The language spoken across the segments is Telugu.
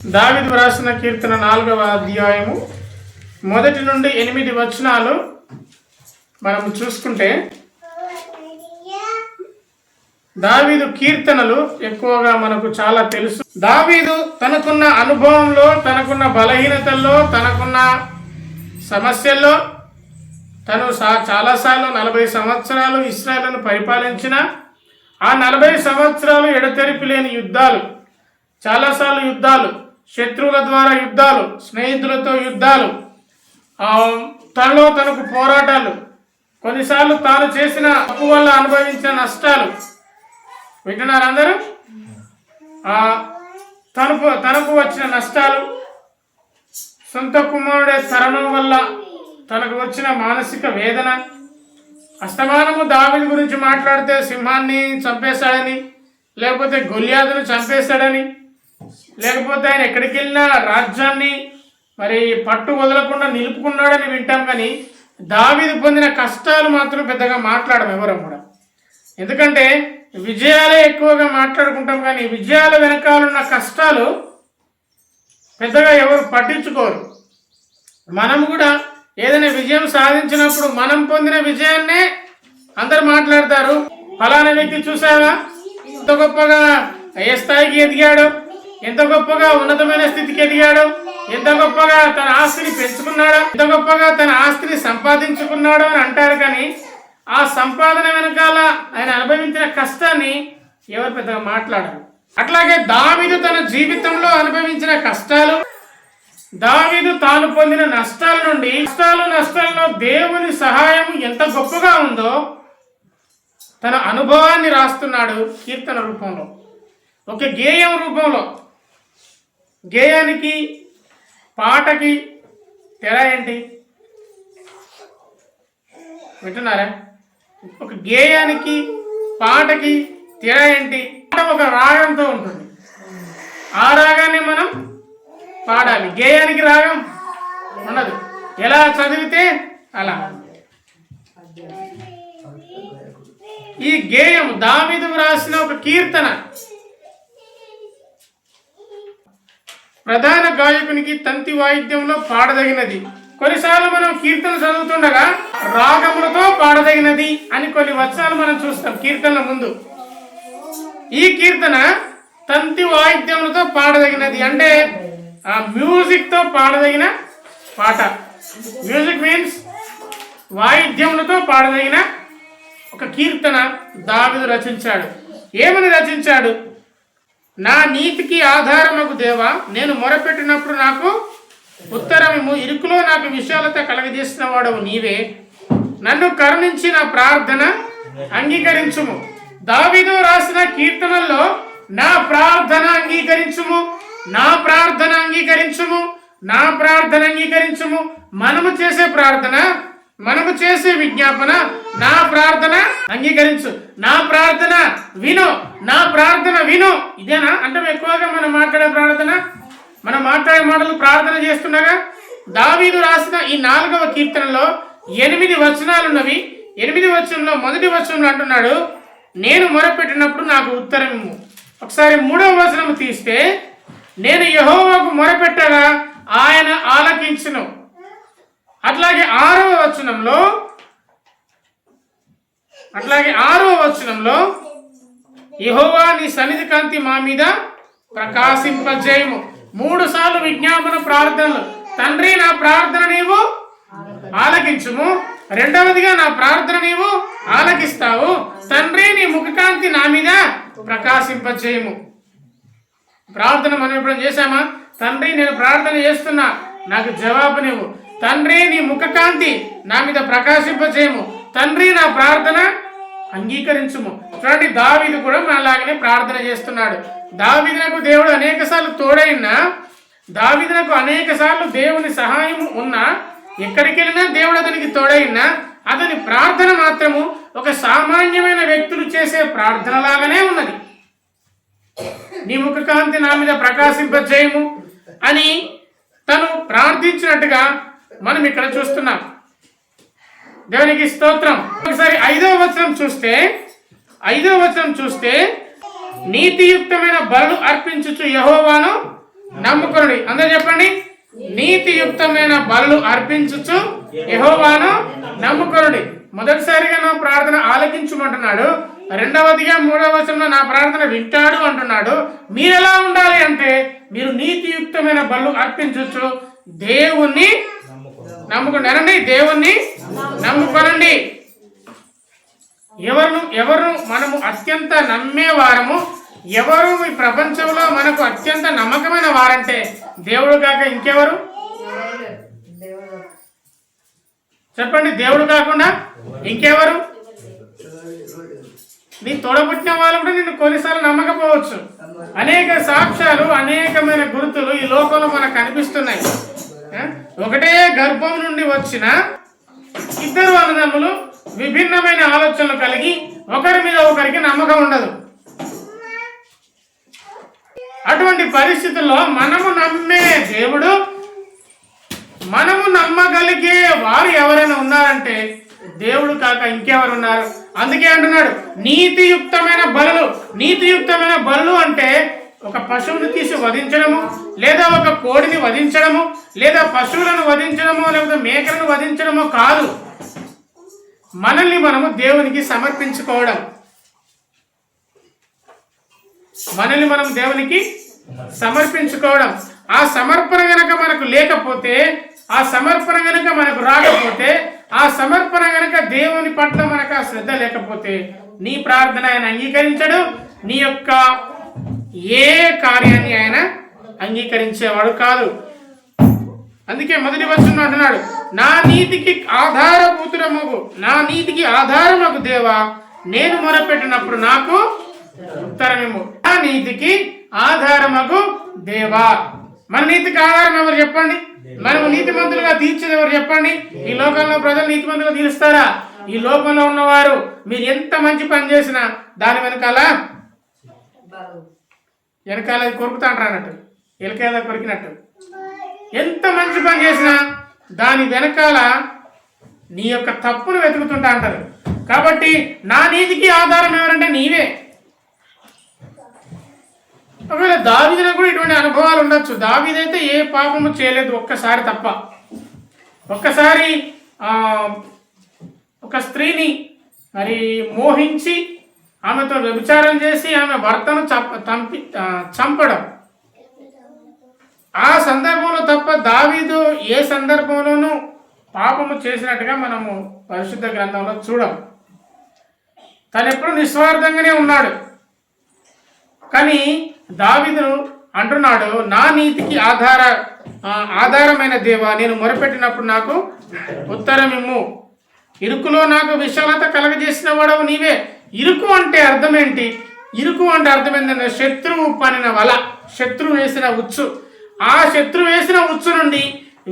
దావీదు వ్రాసిన కీర్తన 4వ అధ్యాయము 1 నుండి 8 వచనాలు మనం చూసుకుంటే, దావీదు కీర్తనలు ఎక్కువగా మనకు చాలా తెలుసు. దావీదు తనకున్న అనుభవంలో, తనకున్న బలహీనతల్లో, తనకున్న సమస్యల్లో తను చాలాసార్లు 40 సంవత్సరాలు ఇశ్రాయేలును పరిపాలించిన ఆ 40 సంవత్సరాలు ఎడతెరిపి లేని యుద్ధాలు, చాలాసార్లు యుద్ధాలు, శత్రువుల ద్వారా యుద్ధాలు, స్నేహితులతో యుద్ధాలు, తనలో తనకు పోరాటాలు, కొన్నిసార్లు తాను చేసిన తప్పు వల్ల అనుభవించిన నష్టాలు. వింటున్నారు అందరూ? తనకు వచ్చిన నష్టాలు, సొంత కుమారుడే తరణం వల్ల తనకు వచ్చిన మానసిక వేదన, అస్తమానము దావీదు గురించి మాట్లాడితే సింహాన్ని చంపేశాడని, లేకపోతే గొల్యాదును చంపేశాడని, లేకపోతే ఆయన ఎక్కడికి వెళ్ళినా రాజ్యాన్ని మరి పట్టు వదలకుండా నిలుపుకున్నాడని వింటాం. కానీ దావీదు పొందిన కష్టాలు మాత్రం పెద్దగా మాట్లాడము ఎవరం కూడా. ఎందుకంటే విజయాలే ఎక్కువగా మాట్లాడుకుంటాం, కానీ విజయాల వెనకాలన్న కష్టాలు పెద్దగా ఎవరు పట్టించుకోరు. మనం కూడా ఏదైనా విజయం సాధించినప్పుడు మనం పొందిన విజయాన్నే అందరు మాట్లాడతారు. ఫలానా వ్యక్తి చూసావా ఎంత గొప్పగా ఏ స్థాయికి ఎదిగాడు, ఎంత గొప్పగా ఉన్నతమైన స్థితికి ఎదిగాడు, ఎంత గొప్పగా తన ఆస్తిని పెంచుకున్నాడు, ఎంత గొప్పగా తన ఆస్తిని సంపాదించుకున్నాడు అని అంటారు. కానీ ఆ సంపాదన వెనకాల ఆయన అనుభవించిన కష్టాన్ని ఎవరు పెద్దగా మాట్లాడరు. అట్లాగే దావీదు తన జీవితంలో అనుభవించిన కష్టాలు, దావీదు తాను పొందిన నష్టాల నుండి, నష్టాల్లో దేవుని సహాయం ఎంత గొప్పగా ఉందో తన అనుభవాన్ని రాస్తున్నాడు కీర్తన రూపంలో, ఒక గేయం రూపంలో. గేయానికి పాటకి తేడా ఏంటి వింటున్నారా? ఒక గేయానికి పాటకి తేడా ఏంటి? పాట ఒక రాగంతో ఉంటుంది, ఆ రాగాన్ని మనం పాడాలి. గేయానికి రాగం ఉండదు, ఎలా చదివితే అలా. ఈ గేయం దావీదు రాసిన ఒక కీర్తన. ప్రధాన గాయకునికి తంతి వాయిద్యంలో పాడదగినది. కొన్నిసార్లు మనం కీర్తన చదువుతుండగా రాగములతో పాడదగినది అని కొన్ని వచనాలు మనం చూస్తాం కీర్తనల ముందు. ఈ కీర్తన తంతి వాయిద్యములతో పాడదగినది, అంటే ఆ మ్యూజిక్ తో పాడదగిన పాట. మ్యూజిక్ మీన్స్ వాయిద్యములతో పాడదగిన ఒక కీర్తన దావీదు రచించాడు. ఏమని రచించాడు? నా నీతికి ఆధారముకు దేవా, నేను మొరపెట్టినప్పుడు నాకు ఉత్తరము, ఇరుకులో నాకు విశాలత కలగజేసిన వాడవు నీవే. నన్ను కరుణించి నా ప్రార్థన అంగీకరించుము. దావీదు రాసిన కీర్తనల్లో నా ప్రార్థన అంగీకరించుము, నా ప్రార్థన అంగీకరించుము, నా ప్రార్థన అంగీకరించుము. మనము చేసే ప్రార్థన, మనము చేసే విజ్ఞాపన, నా ప్రార్థన అంగీకరించు, నా ప్రార్థన విను, నా ప్రార్థన విను. ఇదేనా అంటే ఎక్కువగా మనం మాట్లాడే ప్రార్థన? మనం మాట్లాడే మాటలు ప్రార్థన చేస్తుండగా దావీదు రాసిన ఈ 4వ కీర్తనలో 8 వచనాలు ఉన్నవి. 8 వచనంలో మొదటి వచనంలో అంటున్నాడు, నేను మొరపెట్టినప్పుడు నాకు ఉత్తరం ఇమ్ము. ఒకసారి 3వ వచనం తీస్తే, నేను యెహోవాకు మొరపెట్టగా ఆయన ఆలకించును. అట్లాగే 6వ వచనంలో యెహోవా నీ సన్నిధి కాంతి మా మీద ప్రకాశింపజేయము. 3 సార్లు విజ్ఞాపన ప్రార్థనలు. తండ్రి నా ప్రార్థన నీవు ఆలకించుము, రెండవదిగా నా ప్రార్థన నీవు ఆలకిస్తావు, తండ్రి నీ ముఖకాంతి నా మీద ప్రకాశింపజేయము. ప్రార్థన మనం ఎప్పుడైనా చేశామా? తండ్రి నేను ప్రార్థన చేస్తున్నా, నాకు జవాబు నీవు. తండ్రి నీ ముఖకాంతి నా మీద ప్రకాశింపజేయము, తండ్రి నా ప్రార్థన అంగీకరించుము. చూడండి, దావీదు కూడా మనలాగానే ప్రార్థన చేస్తున్నాడు. దావీదునకు దేవుడు అనేక సార్లు తోడైనా, దావీదునకు అనేక సార్లు దేవుని సహాయం ఉన్నా, ఎక్కడికి వెళ్ళినా దేవుడు అతనికి తోడైనా, అతని ప్రార్థన మాత్రము ఒక సామాన్యమైన వ్యక్తులు చేసే ప్రార్థన లాగానే ఉన్నది. నీ ముఖకాంతి నా మీద ప్రకాశింపజేయము అని తను ప్రార్థించినట్టుగా మనం ఇక్కడ చూస్తున్నాం. దేవునికి స్తోత్రం. ఒకసారి 5వ వచనం చూస్తే నీతియుక్తమైన బలులు అర్పించుచు యెహోవాను నమ్ముకొనుడి. అందరూ చెప్పండి, నీతియుక్తమైన బలులు అర్పించుచు యెహోవాను నమ్ముకొనుడి. మొదటిసారిగా నా ప్రార్థన ఆలకించుమంటున్నాడు. రెండవదిగా 3వ వచనంలో నా ప్రార్థన వింటాడు అంటున్నాడు. మీరు ఎలా ఉండాలి అంటే మీరు నీతియుక్తమైన బలులు అర్పించచ్చు, దేవుణ్ణి నమ్ముకోండి. అనండి, దేవుణ్ణి నమ్ముకోనండి. ఎవరు మనము అత్యంత నమ్మేవారము, ఎవరు ఈ ప్రపంచంలో మనకు అత్యంత నమ్మకమైన వారంటే దేవుడు కాక ఇంకెవరు చెప్పండి? దేవుడు కాకుండా ఇంకెవరు? నీ తోడబుట్టిన వాళ్ళు కూడా నిన్ను కొన్నిసార్లు నమ్మకపోవచ్చు. అనేక సాక్ష్యాలు, అనేకమైన గుర్తులు ఈ లోకంలో మనకు కనిపిస్తున్నాయి. ఒకటే గర్భం నుండి వచ్చిన ఇద్దరు అన్నదమ్ములు విభిన్నమైన ఆలోచనలు కలిగి ఒకరి మీద ఒకరికి నమ్మకం ఉండదు. అటువంటి పరిస్థితుల్లో మనము నమ్మే దేవుడు, మనము నమ్మగలిగే వారు ఎవరైనా ఉన్నారంటే దేవుడు కాక ఇంకెవరు ఉన్నారు? అందుకే అంటున్నాడు నీతియుక్తమైన బలులు. నీతియుక్తమైన బలులు అంటే ఒక పశువుని తీసి వధించడము, లేదా ఒక కోడిని వధించడము, లేదా పశువులను వధించడము, లేకపోతే మేకలను వధించడము కాదు. మనల్ని మనము దేవునికి సమర్పించుకోవడం. మనల్ని మనం దేవునికి సమర్పించుకోవడం. ఆ సమర్పణ గనక మనకు లేకపోతే, ఆ సమర్పణ గనక మనకు రాకపోతే, ఆ సమర్పణ గనక దేవుని పట్ల మనకు ఆ శ్రద్ధ లేకపోతే నీ ప్రార్థన ఆయన అంగీకరించడు. నీ యొక్క ఏ కార్యాన్ని ఆయన అంగీకరించేవాడు కాదు. అందుకే మొదటి వచనంలో అంటున్నాడు, నా నీతికి ఆధారభూతుడమగు, నా నీతికి ఆధారమగు దేవా, నేను మొరపెట్టినప్పుడు నాకు ఉత్తరమేమో. నా నీతికి ఆధారమగు దేవా. మన నీతికి ఆధారం ఎవరు చెప్పండి? మనము నీతిమంతులుగా తీర్చేది ఎవరు చెప్పండి? ఈ లోకంలో ప్రజలు నీతిమంతులుగా తీరుస్తారా? ఈ లోకంలో ఉన్నవారు మీరు ఎంత మంచి పని చేసినా దాని వెనకాల కొరుకుతా అంటారు అన్నట్టు, ఎలకేదా కొరికినట్టు. ఎంత మంచి పని చేసినా దాని వెనకాల నీ యొక్క తప్పును వెతుకుతుంటా అంటారు. కాబట్టి నా నీతికి ఆధారం ఎవరంటే నీవే. ఒకవేళ దావీదుకు కూడా ఇటువంటి అనుభవాలు ఉండొచ్చు. దావీదైతే ఏ పాపము చేయలేదు, ఒక్కసారి తప్ప. ఒక్కసారి ఒక స్త్రీని మరి మోహించి ఆమెతో వ్యభిచారం చేసి ఆమె భర్తను చంపడం. ఆ సందర్భంలో తప్ప దావీదు ఏ సందర్భంలోనూ పాపము చేసినట్టుగా మనము పరిశుద్ధ గ్రంథంలో చూడం. తను ఎప్పుడు నిస్వార్థంగానే ఉన్నాడు. కానీ దావీదు అంటున్నాడు, నా నీతికి ఆధారమైన దేవా, నేను మొరపెట్టినప్పుడు నాకు ఉత్తరం ఇమ్ము. ఇరుకులో నాకు విశాలత కలగజేసిన వాడవు నీవే. ఇరుకు అంటే అర్థం ఏంటి? ఇరుకు అంటే అర్థం ఏంటంటే శత్రువు పనిన వల, శత్రువు వేసిన ఉచ్చు. ఆ శత్రువు వేసిన ఉచ్చు నుండి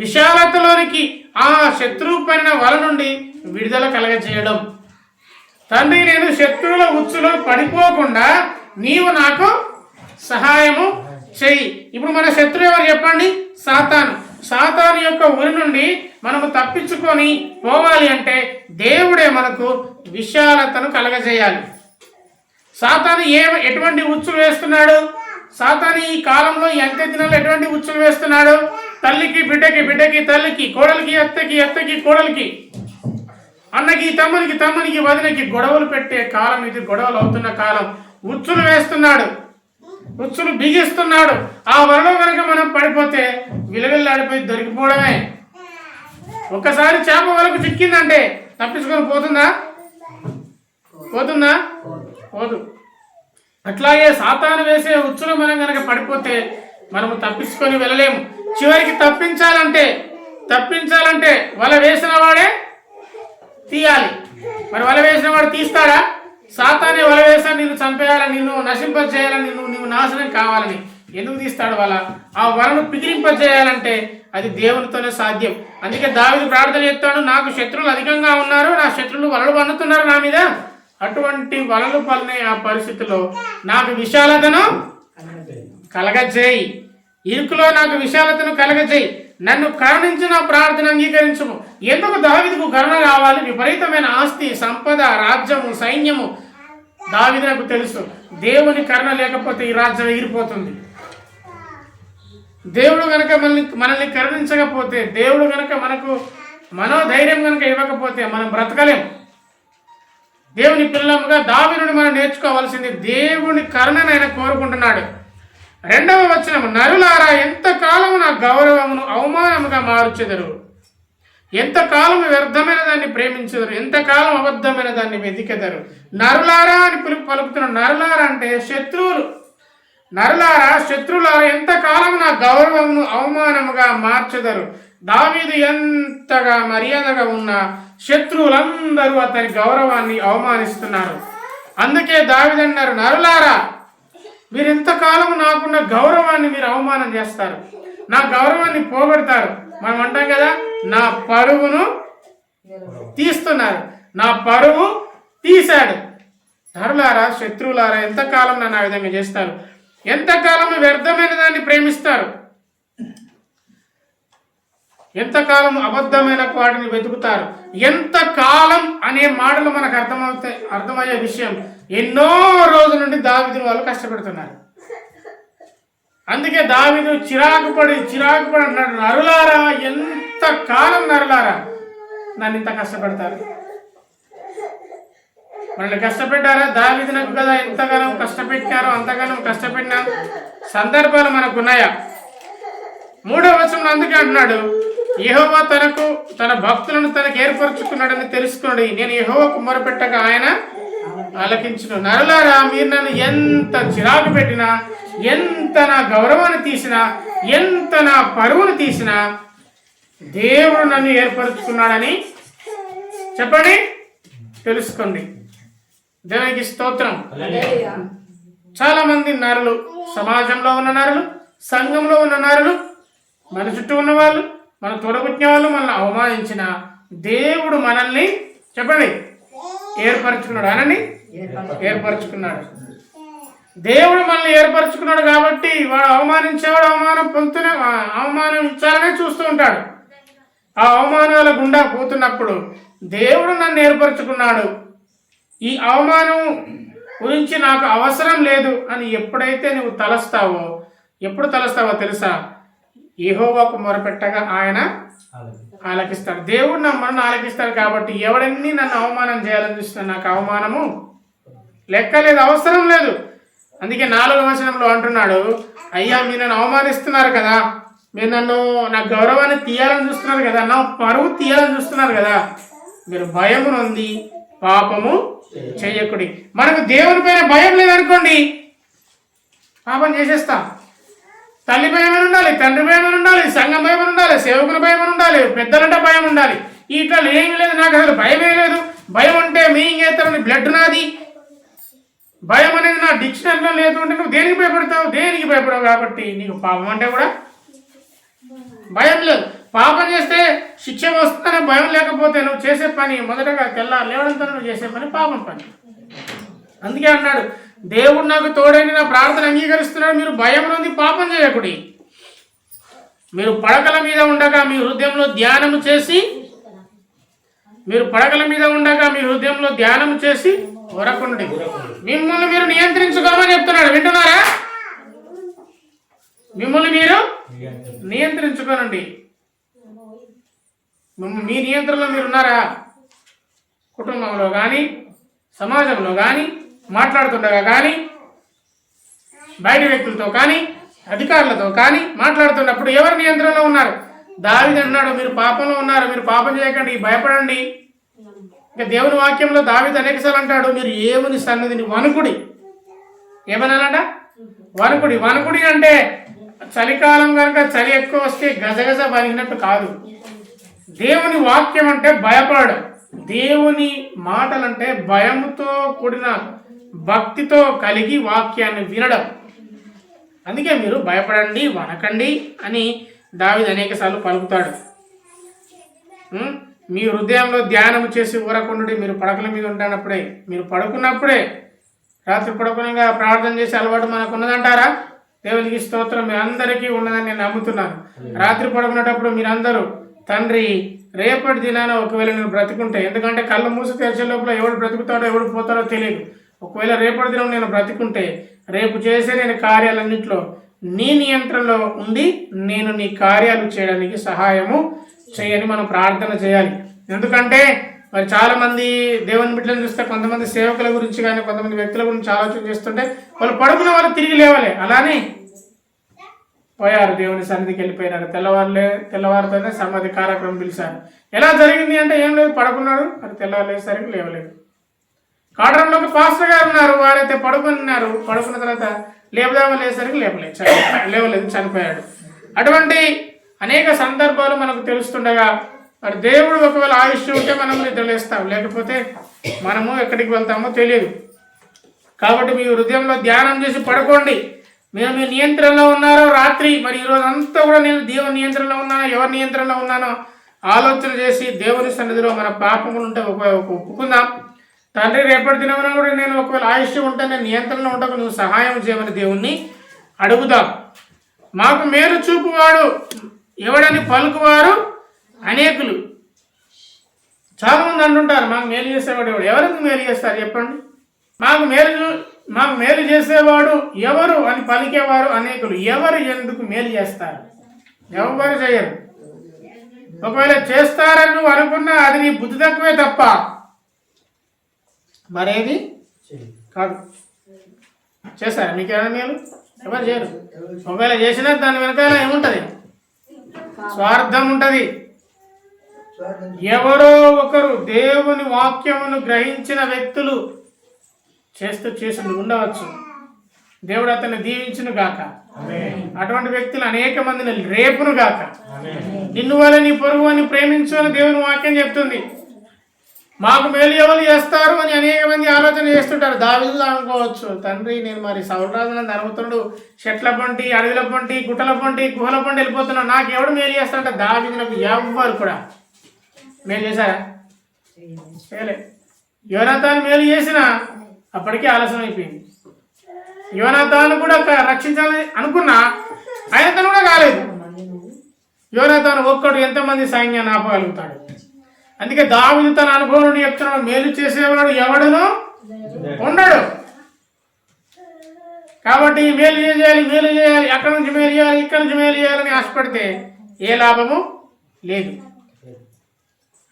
విశాలతలోనికి, ఆ శత్రువు పనిన వల నుండి విడుదల కలగజేయడం. తండ్రి, నేను శత్రువుల ఉచ్చులో పడిపోకుండా నీవు నాకు సహాయము చెయ్యి. ఇప్పుడు మన శత్రువు ఎవరు చెప్పండి? సాతాను. సాతాను యొక్క ఉరి నుండి మనము తప్పించుకొని పోవాలి అంటే దేవుడే మనకు విశాలతను కలగజేయాలి. సాతాను ఎటువంటి ఉచ్చులు వేస్తున్నాడు? సాతాను ఈ కాలంలో ఈ అంత్య దినాల్లో ఎటువంటి ఉచ్చులు వేస్తున్నాడు? తల్లికి బిడ్డకి, బిడ్డకి తల్లికి, కోడలికి అత్తకి, అత్తకి కోడలికి, అన్నకి తమ్మునికి, తమ్మునికి వదినకి గొడవలు పెట్టే కాలం ఇది. గొడవలు అవుతున్న కాలం. ఉచ్చులు వేస్తున్నాడు, ఉచ్చులు బిగిస్తున్నాడు. ఆ వలలో కనుక మనం పడిపోతే విలవిల్లాడిపోయి దొరికిపోవడమే. ఒక్కసారి చేప వలకు చిక్కిందంటే తప్పించుకొని పోతుందా? పోదు. అట్లాగే సాతాను వేసే ఉచ్చులు మనం కనుక పడిపోతే మనము తప్పించుకొని వెళ్ళలేము. చివరికి తప్పించాలంటే వల వేసిన వాడే తీయాలి. మరి వల వేసిన వాడు తీస్తాడా? సాతానే వల వేసా నిన్ను చంపేయాలని, నిన్ను నశింపజేయాలని, నువ్వు నాశనం కావాలని. ఎందుకు తీస్తాడు వల? ఆ వలను పిగిలింపజేయాలంటే అది దేవునితోనే సాధ్యం. అందుకే దావీదు ప్రార్థన చేస్తాడు, నాకు శత్రువులు అధికంగా ఉన్నారు, నా శత్రువులు వలలు పన్నుతున్నారు నా మీద. అటువంటి వలలు పన్నే ఆ పరిస్థితిలో నాకు విశాలతను కలగజేయి. ఇరుకులో నాకు విశాలతను కలగజేయి. నన్ను కరుణించి నా ప్రార్థన అంగీకరించుము. ఎందుకు దావీదుకు కరుణ కావాలి? విపరీతమైన ఆస్తి, సంపద, రాజ్యము, సైన్యము. దావీదుకు తెలుసు దేవుని కరుణ లేకపోతే ఈ రాజ్యం ఎగిరిపోతుంది. దేవుడు కనుక మనల్ని కరుణించకపోతే, దేవుడు కనుక మనకు మనోధైర్యం కనుక ఇవ్వకపోతే మనం బ్రతకలేం. దేవుని పిల్లముగా దావీదు నుండి మనం నేర్చుకోవాల్సింది దేవుని కరుణను ఆయన కోరుకుంటున్నాడు. 2వ వచనం, నరులారా ఎంతకాలము నా గౌరవమును అవమానముగా మార్చెదరు, ఎంతకాలం వ్యర్థమైన దాన్ని ప్రేమించెదరు, ఎంతకాలం అబద్ధమైన దాన్ని వెతికెదరు. నరులారా అని పలుకుతున్న నరులారా అంటే శత్రువులు. నరులారా, శత్రువులారా ఎంతకాలం నా గౌరవమును అవమానముగా మార్చెదరు. దావీదు ఎంతగా మర్యాదగా ఉన్న శత్రువులందరూ అతని గౌరవాన్ని అవమానిస్తున్నారు. అందుకే దావీదు అన్నారు, నరులారా మీరు ఎంతకాలం నాకున్న గౌరవాన్ని మీరు అవమానం చేస్తారు, నా గౌరవాన్ని పోగొడతారు. మనం అంటాం కదా, నా పరువును తీస్తున్నారు, నా పరువు తీశాడు. నరులారా, శత్రువులారా ఎంతకాలం నన్ను ఆ విధంగా చేస్తారు, ఎంతకాలం వ్యర్థమైన దాన్ని ప్రేమిస్తారు, ఎంతకాలం అబద్ధమైన వాటిని వెతుకుతారు. ఎంతకాలం అనే మాటలు మనకు అర్థమయ్యే విషయం. ఎన్నో రోజుల నుండి దావీదు వాళ్ళు కష్టపెడుతున్నారు. అందుకే దావీదు చిరాకు పడి అంటున్నాడు, నరులారా ఎంతకాలం నరులారా నన్ను ఇంత కష్టపెడతారు. మనల్ని కష్టపెట్టారా? దావీదునకు కదా ఎంతగానో కష్టపెట్టారో అంతగానో కష్టపెట్టిన సందర్భాలు మనకు ఉన్నాయా? 3వ వచనంలో అందుకే అంటున్నాడు, యెహోవా తన భక్తులను తనకు ఏర్పరచుకున్నాడని తెలుసుకున్నాడు. నేను యెహోవాకు మొరపెట్టగా ఆయన ఆలకించును. నరులారా మీరు నన్ను ఎంత చిరాకు పెట్టినా, ఎంత నా గౌరవాన్ని తీసినా, ఎంత నా పరువును తీసినా దేవుడు నన్ను ఏర్పరచుకున్నాడని చెప్పండి, తెలుసుకోండి. దేవునికి స్తోత్రం. చాలా మంది నరులు, సమాజంలో ఉన్న నరులు, సంఘంలో ఉన్న నరులు, మన చుట్టూ ఉన్న వాళ్ళు, మన తోడబుట్టిన వాళ్ళు మనల్ని అవమానించిన దేవుడు మనల్ని చెప్పండి ఏర్పరచుకున్నాడు. అనండి, ఏర్పరచుకున్నాడు. దేవుడు మనల్ని ఏర్పరచుకున్నాడు కాబట్టి వాడు అవమానించేవాడు అవమానం ఇచ్చాలనే చూస్తూ ఉంటాడు. ఆ అవమానాల గుండా పోతున్నప్పుడు దేవుడు నన్ను ఏర్పరచుకున్నాడు, ఈ అవమానం గురించి నాకు అవసరం లేదు అని ఎప్పుడైతే నువ్వు ఎప్పుడు తలస్తావో తెలుసా? యెహోవాకు మొరపెట్టగా ఆయన ఆలకిస్తాడు. దేవుడు నన్ను ఆలకిస్తాడు. కాబట్టి ఎవడన్నీ నన్ను అవమానం చేయాలని చూస్తున్నా నాకు అవమానము లెక్కలేదు, అవసరం లేదు. అందుకే 4వ వచనంలో అంటున్నాడు, అయ్యా మీరు నన్ను అవమానిస్తున్నారు కదా, మీరు నా గౌరవాన్ని తీయాలని చూస్తున్నారు కదా, నా పరువు తీయాలని చూస్తున్నారు కదా, మీరు భయము నొంది పాపము చేయకుడి. మనకు దేవుని పైన భయం లేదనుకోండి, పాపం చేసేస్తాం. తల్లి భయం అని ఉండాలి, తండ్రి భయం అని ఉండాలి, సంఘం భయం అని ఉండాలి, సేవకుని భయం అని ఉండాలి, పెద్దలంటే భయం ఉండాలి. ఇట్లా ఏమీ లేదు, నాకు అసలు భయమే లేదు. భయం అంటే మీయింగ్ అవుతారని బ్లడ్ నాది, భయం అనేది నా డిక్షనరీలో లేదు అంటే నువ్వు దేనికి భయపడతావు? దేనికి భయపడవు కాబట్టి నీకు పాపం అంటే కూడా భయం లేదు. పాపం చేస్తే శిక్ష వస్తుందనే భయం లేకపోతే నువ్వు చేసే పని మొదటగా లేవడంతో నువ్వు చేసే పని పాపం పని. అందుకే అన్నాడు, దేవుడు నాకు తోడైన నా ప్రార్థన అంగీకరిస్తున్నాడు, మీరు భయం నుండి పాపం చేయకుడి. మీరు పడకల మీద ఉండగా మీ హృదయంలో ధ్యానము చేసి వరకుండి మిమ్మల్ని మీరు నియంత్రించుకోమని చెప్తున్నాడు. వింటున్నారా? మిమ్మల్ని మీరు నియంత్రించుకోనండి. మీ నియంత్రణలో మీరు ఉన్నారా? కుటుంబంలో కానీ, సమాజంలో కానీ, మాట్లాడుతుండగా కానీ, బయట వ్యక్తులతో కానీ, అధికారులతో కానీ మాట్లాడుతున్నప్పుడు ఎవరి నియంత్రణలో ఉన్నారు? దావీదు అన్నాడు, మీరు పాపంలో ఉన్నారు, మీరు పాపం చేయకండి, భయపడండి. ఇంకా దేవుని వాక్యంలో దావీదు అనేకసార్లు అంటాడు, మీరు ఏముని సన్నిధిని వణుకుడి. ఏమనాలంట? వణుకుడి అంటే చలికాలం కనుక చలి ఎక్కువ వస్తే గజగజ వణికినట్టు కాదు. దేవుని వాక్యం అంటే భయపడడం, దేవుని మాటలంటే భయంతో కూడిన భక్తితో కలిగి వాక్యాన్ని వినడం. అందుకే మీరు భయపడండి, వణకండి అని దావీదు అనేకసార్లు పలుకుతాడు. మీ హృదయంలో ధ్యానం చేసి ఊరకుండుడి. మీరు పడకల మీద ఉంటున్నప్పుడే, మీరు పడుకున్నప్పుడే, రాత్రి పడుకునగా ప్రార్థన చేసే అలవాటు మనకు ఉన్నదంటారా? దేవునికి స్తోత్రం. మీ అందరికీ ఉన్నదని నేను నమ్ముతున్నాను. రాత్రి పడుకునేటప్పుడు మీరందరూ, తండ్రి రేపటి దినాన ఒకవేళ నేను బ్రతికుంటే, ఎందుకంటే కళ్ళు మూసి తెరిచే లోపల ఎవడు బ్రతుకుతాడో ఎవడు పోతాడో తెలియదు. ఒకవేళ రేపటి దినం నేను బ్రతికుంటే, రేపు చేసే నేను కార్యాలన్నింటిలో నీ నియంత్రణలో ఉండి నేను నీ కార్యాలు చేయడానికి సహాయము చేయని మనం ప్రార్థన చేయాలి. ఎందుకంటే మరి చాలామంది దేవుని బిడ్డలను చూస్తే కొంతమంది సేవకుల గురించి కానీ కొంతమంది వ్యక్తుల గురించి ఆలోచన చేస్తుంటే వాళ్ళు పడుకున్న వాళ్ళు తిరిగి లేవలే, అలానే పోయారు, దేవుని సన్నిధికి వెళ్ళిపోయినారు. తెల్లవారితోనే సమాధి కార్యక్రమం పిలిచారు. ఎలా జరిగింది అంటే ఏం లేదు, పడుకున్నాడు, అది తెల్లవారులేసరికి లేవలేదు. కాటరంలోకి పాస్టర్ గారు ఉన్నారు, వారైతే పడుకున్నారు. పడుకున్న తర్వాత లేపలేసరికి లేవలేదు, చనిపోయాడు. అటువంటి అనేక సందర్భాలు మనకు తెలుస్తుండగా మరి దేవుడు ఒకవేళ ఆయుష్ ఉంటే మనం నిద్రలేస్తాం, లేకపోతే మనము ఎక్కడికి వెళ్తామో తెలియదు. కాబట్టి మీ హృదయంలో ధ్యానం చేసి పడుకోండి. మీరు మీ నియంత్రణలో ఉన్నారో రాత్రి, మరి ఈరోజు అంతా కూడా నేను దేవుని నియంత్రణలో ఉన్నానో ఎవరి నియంత్రణలో ఉన్నానో ఆలోచన చేసి దేవుని సన్నిధిలో మన పాపములు ఉంటే ఒప్పుకుందాం. తండ్రి, రేపటి దినమున కూడా నేను ఒకవేళ ఆయుష్ ఉంటే నేను నియంత్రణలో ఉంటాకు నువ్వు సహాయం చేయమని దేవుణ్ణి అడుగుదాం. మాకు మేలు చూపువాడు ఎవడని పలుకువారు అనేకులు. చాలామంది అంటుంటారు మాకు మేలు చేసేవాడు ఎవడు. ఎవరికి మేలు చేస్తారు చెప్పండి? మాకు మేలు చేసేవాడు ఎవరు అని పలికేవారు అనేకులు. ఎవరు ఎందుకు మేలు చేస్తారు? ఎవరు చేయరు. ఒకవేళ చేస్తారని నువ్వు అనుకున్నా అది నీ బుద్ధి తక్కువే తప్ప మరేది కాదు. చేస్తారా మీకేమైనా మేలు? ఎవరు చేయరు. ఒకవేళ చేసినా దాని వెనకాల ఏముంటుంది? స్వార్థం ఉంటుంది. ఎవరో ఒకరు దేవుని వాక్యమును గ్రహించిన వ్యక్తులు చేసి ఉండవచ్చు. దేవుడు అతన్ని దీవించును గాక. అటువంటి వ్యక్తులు అనేక మందిని రేపును గాక. నిన్ను వల్ల నీ పొరుగు అని ప్రేమించు అని దేవుని వాక్యం చెప్తుంది. మాకు మేలు ఎవరు చేస్తారు అని అనేక మంది ఆలోచన చేస్తుంటారు. దావీదు అనుకోవచ్చు, తండ్రి నేను మరి సౌరాజులను ధనవంతుడు చెట్ల పంటి, అడవిల పంటి, గుట్టల పంటి, గుహల పంటి వెళ్ళిపోతున్నాడు, నాకు ఎవడు మేలు చేస్తాడంటే దావీదు నాకు ఎవ్వరు కూడా మేలు చేశారా? చేయలే. యోనాతాను మేలు చేసినా అప్పటికే ఆలస్యం అయిపోయింది. యోనాతాను కూడా రక్షించాలని అనుకున్నా ఆయనతను కూడా కాలేదు. యోనాతాను ఒక్కడు ఎంతమంది సైన్యాన్ని ఆపగలుగుతాడు? అందుకే దావీదు తన అనుభవం నుండి చెప్తున్నాడు, మేలు చేసేవాడు ఎవడునో ఉండడు. కాబట్టి మేలు చేయాలి, అక్కడి నుంచి మేలు చేయాలి, ఇక్కడి నుంచి మేలు చేయాలని ఆశపడితే ఏ లాభము లేదు.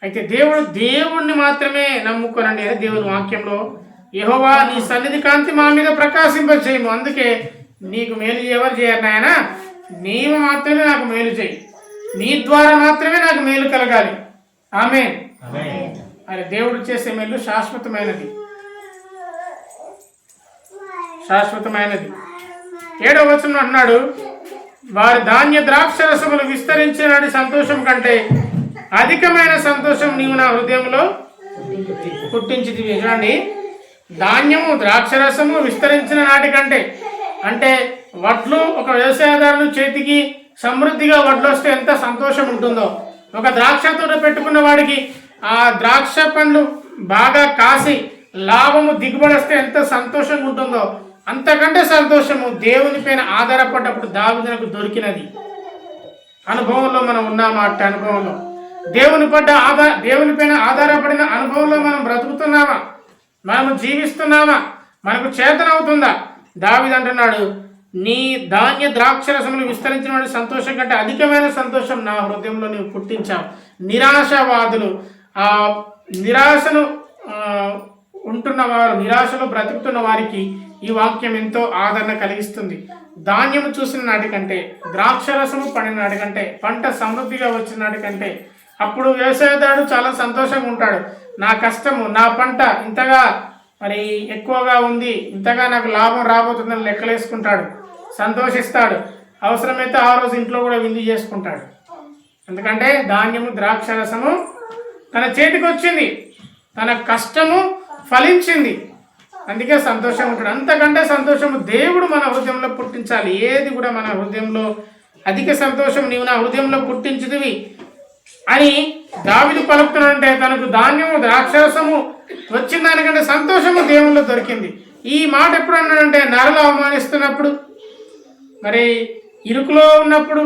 అయితే దేవుణ్ణి మాత్రమే నమ్ముకోనండి. అదే దేవుని వాక్యంలో యెహోవా నీ సన్నిధి కాంతి మా మీద ప్రకాశింపచేయము. అందుకే నీకు మేలు ఎవరు చేయరు నాయన, నీవు మాత్రమే నాకు మేలు చేయి, నీ ద్వారా మాత్రమే నాకు మేలు కలగాలి. ఆమేన్. అరే దేవుడు చేసే మేలు శాశ్వతమైనది. 7వ వచనం అన్నాడు, వారి ధాన్య ద్రాక్షరసములు విస్తరించినది సంతోషం కంటే అధికమైన సంతోషం నీవు నా హృదయంలో పుట్టించింది. చూడండి, ధాన్యము ద్రాక్షరసము విస్తరించిన నాటికంటే, అంటే వడ్లు ఒక వ్యవసాయదారుని చేతికి సమృద్ధిగా వడ్లు వస్తే ఎంత సంతోషం ఉంటుందో, ఒక ద్రాక్ష తోట పెట్టుకున్న వాడికి ఆ ద్రాక్ష పండ్లు బాగా కాసి లాభము దిగుబడి వస్తే ఎంత సంతోషంగా ఉంటుందో, అంతకంటే సంతోషము దేవుని పైన ఆధారపడ్డప్పుడు దావీదునకు దొరికినది. అనుభవంలో మనం ఉన్నామా? అట్ట అనుభవంలో దేవుని పైన ఆధారపడిన అనుభవంలో మనం బ్రతుకుతున్నామా? మనము జీవిస్తున్నామా? మనకు చేతనవుతుందా? దావీదు అంటున్నాడు, నీ ధాన్య ద్రాక్షరసములు విస్తరించిన వాడి సంతోషం కంటే అధికమైన సంతోషం నా హృదయంలో నీవు పుట్టించావు. నిరాశవాదులు, ఆ నిరాశను ఉంటున్నవారు, నిరాశలో బ్రతుకుతున్న వారికి ఈ వాక్యం ఎంతో ఆదరణ కలిగిస్తుంది. ధాన్యము చూసిన నాటికంటే, ద్రాక్షరసము పడిన నాటికంటే, పంట సమృద్ధిగా వచ్చిన నాటికంటే అప్పుడు వ్యవసాయదారుడు చాలా సంతోషంగా ఉంటాడు. నా కష్టము, నా పంట ఇంతగా మరి ఎక్కువగా ఉంది, ఇంతగా నాకు లాభం రాబోతుందని లెక్కలేసుకుంటాడు, సంతోషిస్తాడు. అవసరమైతే ఆ రోజు ఇంట్లో కూడా విందు చేసుకుంటాడు. ఎందుకంటే ధాన్యము ద్రాక్షరసము తన చేతికి వచ్చింది, తన కష్టము ఫలించింది, అందుకే సంతోషంగా ఉంటాడు. అంతకంటే సంతోషము దేవుడు మన హృదయంలో పుట్టించాలి. ఏది కూడా మన హృదయంలో అధిక సంతోషం నీవు నా హృదయంలో పుట్టించిదివి అని దావీదు పలుకుతున్నాడంటే తనకు ధాన్యము ద్రాక్షరసము వచ్చిన దానికంటే సంతోషము దేవుల్లో దొరికింది. ఈ మాట ఎప్పుడు అన్నాడంటే నరులు అవమానిస్తున్నప్పుడు, మరి ఇరుకులో ఉన్నప్పుడు,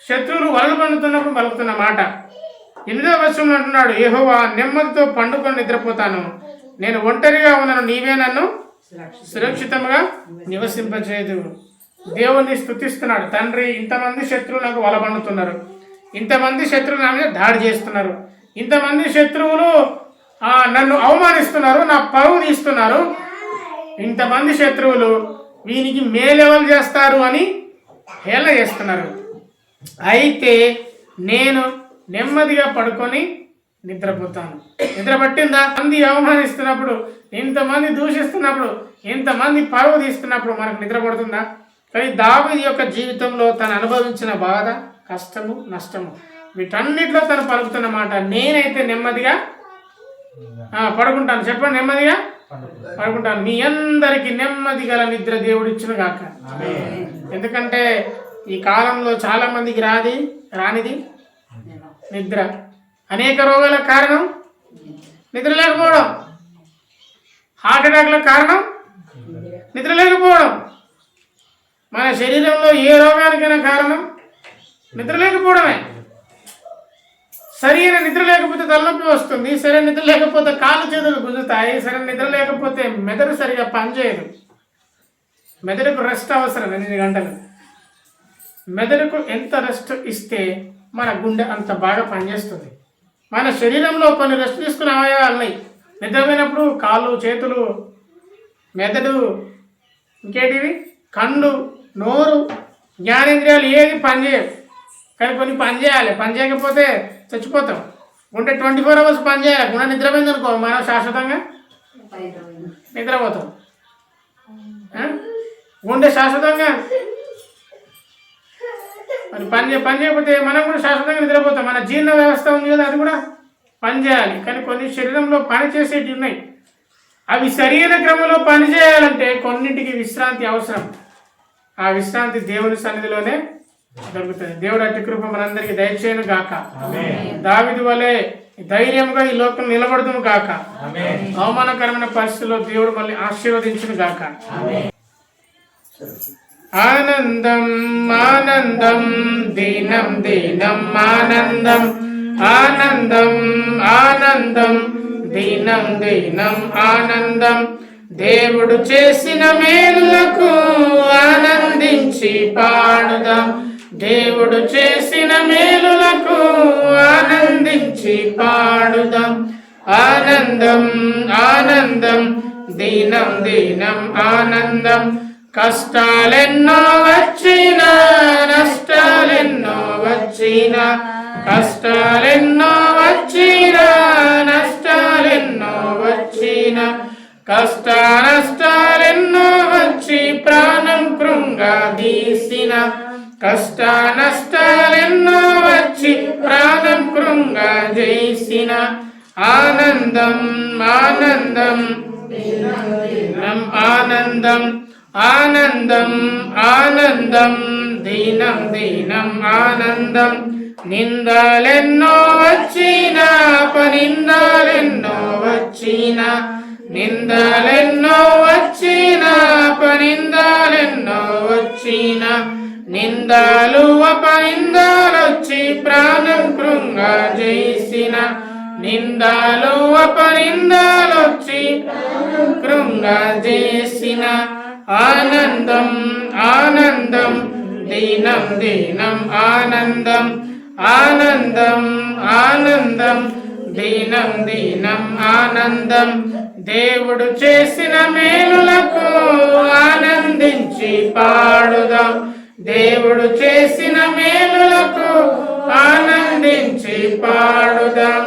శత్రువులు వలలు పండుతున్నప్పుడు పలుకుతున్న మాట. 8వ వచనంలో అంటున్నాడు, యెహోవా నెమ్మదితో పండుకొని నిద్రపోతాను, నేను ఒంటరిగా ఉన్నాను, నీవే నన్ను సురక్షితంగా నివసింపచేయదు. దేవుణ్ణి స్తుతిస్తున్నాడు. తండ్రి, ఇంతమంది శత్రువులు నాకు వలబన్నుతున్నారు, ఇంతమంది శత్రువులు నా మీద దాడి చేస్తున్నారు, ఇంతమంది శత్రువులు నన్ను అవమానిస్తున్నారు, నా పరువు తీస్తున్నారు, ఇంతమంది శత్రువులు వీనికి మేలెవలు చేస్తారు అని హేళన చేస్తున్నారు. అయితే నేను నెమ్మదిగా పడుకొని నిద్రపోతాను. నిద్ర పట్టిందా? మంది అవమానిస్తున్నప్పుడు, ఇంతమంది దూషిస్తున్నప్పుడు, ఇంతమంది పరువు తీస్తున్నప్పుడు మనకు నిద్ర పడుతుందా? కానీ దావీదు యొక్క జీవితంలో తను అనుభవించిన బాధ, కష్టము, నష్టము, వీటన్నిటిలో తను పలుకుతున్న మాట, నేనైతే నెమ్మదిగా పడుకుంటాను. చెప్పండి, నెమ్మదిగా పడుకుంటాను. మీ అందరికి నెమ్మది గల నిద్ర దేవుడిచ్చును గాక. ఎందుకంటే ఈ కాలంలో చాలా మందికి రానిది నిద్ర. అనేక రోగాలకు కారణం నిద్ర లేకపోవడం, హార్ట్ అటాక్లకు కారణం నిద్ర లేకపోవడం, మన శరీరంలో ఏ రోగానికైనా కారణం నిద్ర లేకపోవడమే. సరైన నిద్ర లేకపోతే తలనొప్పి వస్తుంది, సరైన నిద్ర లేకపోతే కాళ్ళు చేతులు గుంజుతాయి, సరైన నిద్ర లేకపోతే మెదడు సరిగా పనిచేయదు. మెదడుకు రెస్ట్ అవసరం 8 గంటలు. మెదడుకు ఎంత రెస్ట్ ఇస్తే మన గుండె అంత బాగా పనిచేస్తుంది. మన శరీరంలో కొన్ని రెస్ట్ తీసుకునే అవయవాలు ఉన్నాయి. నిద్రపోయినప్పుడు కాళ్ళు, చేతులు, మెదడు, ఇంకేటివి, కళ్ళు, నోరు, జ్ఞానేంద్రియాలు ఏది పనిచేయవు. కానీ కొన్ని పని చేయాలి. పని చేయకపోతే చచ్చిపోతాం. గుండె 24 hours పని చేయాలి. గుండె నిద్రపోయింది అనుకో, మనం శాశ్వతంగా నిద్రపోతాం. గుండె శాశ్వతంగా మరి పని చేయకపోతే మనం కూడా శాశ్వతంగా నిద్రపోతాం. మన జీర్ణ వ్యవస్థ ఉంది కదా, అది కూడా పని చేయాలి. కానీ కొన్ని శరీరంలో పని చేసేవి ఉన్నాయి. అవి సరైన క్రమంలో పని చేయాలంటే కొన్నింటికి విశ్రాంతి అవసరం. ఆ విశ్రాంతి దేవుని సన్నిధిలోనే దొరుకుతుంది. దేవుడు అట్టి కృప మనందరికీ దయచేయను గాక. దావీదు వలె ధైర్యంగా ఈ లోకం నిలబడుతును గాక. అవమానకరమైన పరిస్థితుల్లో దేవుడు మళ్ళీ ఆశీర్వదించును గాక. ఆనందం ఆనందం దీనం దీనం ఆనందం ఆనందం ఆనందం దీనం దీనం ఆనందం. దేవుడు చేసిన మేలులకు ఆనందించి పాడుదాం. దేవుడు చేసిన మేలులకు ఆనందించి పాడుదాం. ఆనందం ఆనందం దీనం దీనం ఆనందం. కష్టాలెన్నో వచ్చినా, నష్టాలెన్నో వచ్చినా, కష్టాలెన్నో వచ్చినా, నష్టాలెన్నో వచ్చినా, కష్ట నష్టాలెన్నో వచ్చి ప్రాణం కృంగదీసిన, కష్ట నష్టాలెన్నో వచ్చి ప్రాణం కృంగజేసిన. ఆనందం ఆనందం ఆనందం ఆనందం ఆనందం దీనం దీనం ఆనందం. నిందలెన్నో వచ్చినా, అపనిందలెన్నో వచ్చినా, నిందలెన్నో వచ్చినా, అపనిందలెన్నో వచ్చినా, నిందలు అపనిందలొచ్చి ప్రాణం కృంగజేసిన, నిందలు అపనిందలొచ్చి కృంగజేసిన. ఆనందం ఆనందం దీనం దీనం ఆనందం ఆనందం ఆనందం దీనం దీనం ఆనందం. దేవుడు చేసిన మేలులకు ఆనందించి పాడుదాం. దేవుడు చేసిన మేలులకు ఆనందించి పాడుదాం.